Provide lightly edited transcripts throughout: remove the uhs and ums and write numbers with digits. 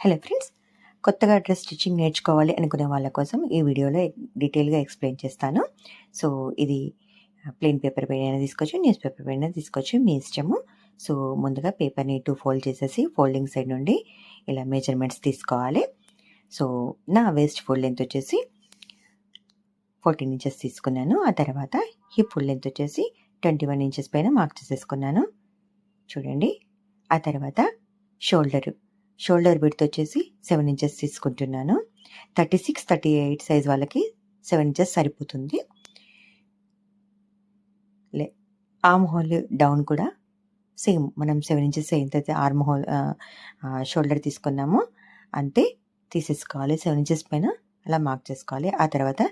Hello friends, కొత్తగా dress stitching నేర్చుకోవాలి అనుకునే వాళ్ళ కోసం ఈ వీడియోలో డీటెయిల్గా ఎక్స్ప్లెయిన్ చేస్తాను. సో ఇది ప్లెయిన్ పేపర్ పైన తీసుకోవచ్చు, న్యూస్ పేపర్ పైన తీసుకోవచ్చు, మీ ఇష్టము. సో ముందుగా పేపర్ని 2 ఫోల్డ్ చేసేసి ఫోల్డింగ్ సైడ్ నుండి ఇలా మెజర్మెంట్స్ తీసుకోవాలి. సో నా వేస్ట్ ఫుల్ లెంత్ వచ్చేసి 14 ఇంచెస్ తీసుకున్నాను. ఆ తర్వాత హిప్ ఫుల్ లెంత్ వచ్చేసి 21 ఇంచెస్ పైన మార్క్ చేసేసుకున్నాను. చూడండి. ఆ తర్వాత షోల్డర్ విడ్త్ వచ్చేసి 7 ఇంచెస్ తీసుకుంటున్నాను. 36, 38 సైజ్ వాళ్ళకి 7 ఇంచెస్ సరిపోతుంది. ఆర్మ్ హోల్ డౌన్ కూడా సేమ్ మనం 7 ఇంచెస్ ఎంతైతే ఆర్మ్ హోల్ షోల్డర్ తీసుకున్నామో అంతే తీసేసుకోవాలి. 7 ఇంచెస్ పైన అలా మార్క్ చేసుకోవాలి. ఆ తర్వాత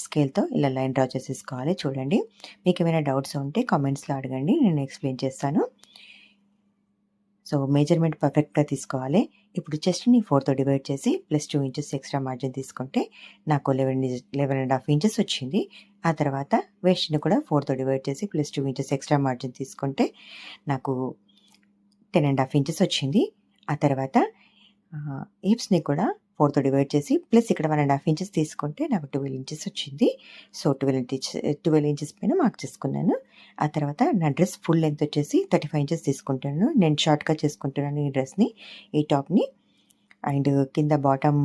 స్కేల్తో ఇలా లైన్ డ్రా చేసేసుకోవాలి. చూడండి, మీకు ఏమైనా డౌట్స్ ఉంటే కామెంట్స్లో అడగండి, నేను ఎక్స్ప్లెయిన్ చేస్తాను. సో మెజర్మెంట్ పర్ఫెక్ట్గా తీసుకోవాలి. ఇప్పుడు చెస్ట్ని 4తో డివైడ్ చేసి +2 ఇంచెస్ ఎక్స్ట్రా మార్జిన్ తీసుకుంటే నాకు 11.5 ఇంచెస్ వచ్చింది. ఆ తర్వాత వేస్ట్ని కూడా 4తో డివైడ్ చేసి +2 ఇంచెస్ ఎక్స్ట్రా మార్జిన్ తీసుకుంటే నాకు 10.5 ఇంచెస్ వచ్చింది. ఆ తర్వాత హిప్స్ని కూడా 4తో డివైడ్ చేసి ప్లస్ ఇక్కడ 1.5 ఇంచెస్ తీసుకుంటే నాకు 12 ఇంచెస్ వచ్చింది. సో 12 ఇంచెస్ పైన మార్క్ చేసుకున్నాను. ఆ తర్వాత నా డ్రెస్ ఫుల్ లెంత్ వచ్చేసి 35 ఇంచెస్ తీసుకుంటాను. నేను షార్ట్గా చేసుకుంటున్నాను ఈ డ్రెస్ని, ఈ టాప్ని. అండ్ కింద బాటమ్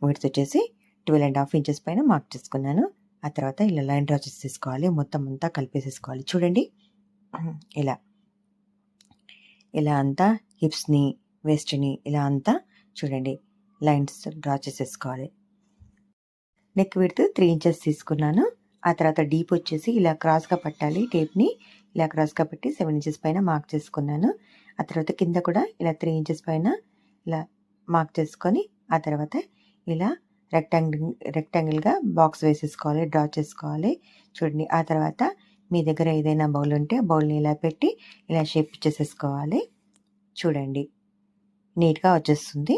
విడ్త్ వచ్చేసి 12.5 ఇంచెస్ పైన మార్క్ చేసుకున్నాను. ఆ తర్వాత ఇలా లైన్ డ్రా చేసేసుకోవాలి, మొత్తం అంతా కలిపేసేసుకోవాలి. చూడండి, ఇలా అంతా హిప్స్ని వేస్ట్ని ఇలా అంతా చూడండి లైన్స్ డ్రా చేసేసుకోవాలి. నెక్ విడ్త్ 3 ఇంచెస్ తీసుకున్నాను. ఆ తర్వాత డీప్ వచ్చేసి ఇలా క్రాస్గా పట్టాలి. టేప్ని ఇలా క్రాస్గా పెట్టి 7 ఇంచెస్ పైన మార్క్ చేసుకున్నాను. ఆ తర్వాత కింద కూడా ఇలా 3 ఇంచెస్ పైన ఇలా మార్క్ చేసుకొని ఆ తర్వాత ఇలా రెక్టాంగిల్గా బాక్స్ వేసేసుకోవాలి, డ్రా చేసుకోవాలి. చూడండి, ఆ తర్వాత మీ దగ్గర ఏదైనా బౌల్ ఉంటే బౌల్ని ఇలా పెట్టి ఇలా షేప్ ఇచ్చేసేసుకోవాలి. చూడండి, నీట్గా వచ్చేస్తుంది.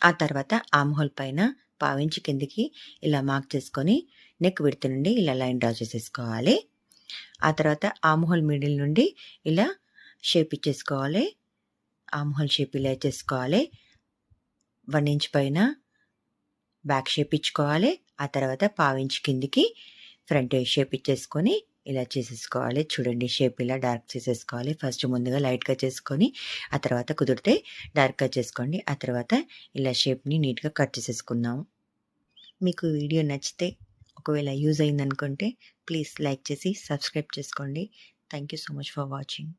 ఆ తర్వాత ఆర్మ్ హోల్ పైన 1/2 ఇంచ్ కిందికి ఇలా మార్క్ చేసుకొని నెక్ విడ్త్ నుండి ఇలా లైన్ డ్రా చేసేసుకోవాలి. ఆ తర్వాత ఆర్మ్ హోల్ మిడిల్ నుండి ఇలా షేప్ ఇచ్చేసుకోవాలి. ఆర్మ్ హోల్ షేప్ ఇలా చేసుకోవాలి. 1 ఇంచ్ పైన బ్యాక్ షేప్ ఇచ్చుకోవాలి. ఆ తర్వాత 1/2 ఇంచ్ కిందికి ఫ్రంట్ షేప్ ఇచ్చేసుకొని ఇలా చేసేసుకోవాలి. చూడండి, షేప్ ఇలా డార్క్ చేసేసుకోవాలి. ఫస్ట్ ముందుగా లైట్గా చేసుకొని ఆ తర్వాత కుదిరితే డార్క్గా చేసుకోండి. ఆ తర్వాత ఇలా షేప్ని నీట్గా కట్ చేసేసుకుందాము. మీకు వీడియో నచ్చితే ఒకవేళ యూజ్ అయిందనుకుంటే ప్లీజ్ లైక్ చేసి సబ్స్క్రైబ్ చేసుకోండి. Thank you so much for watching.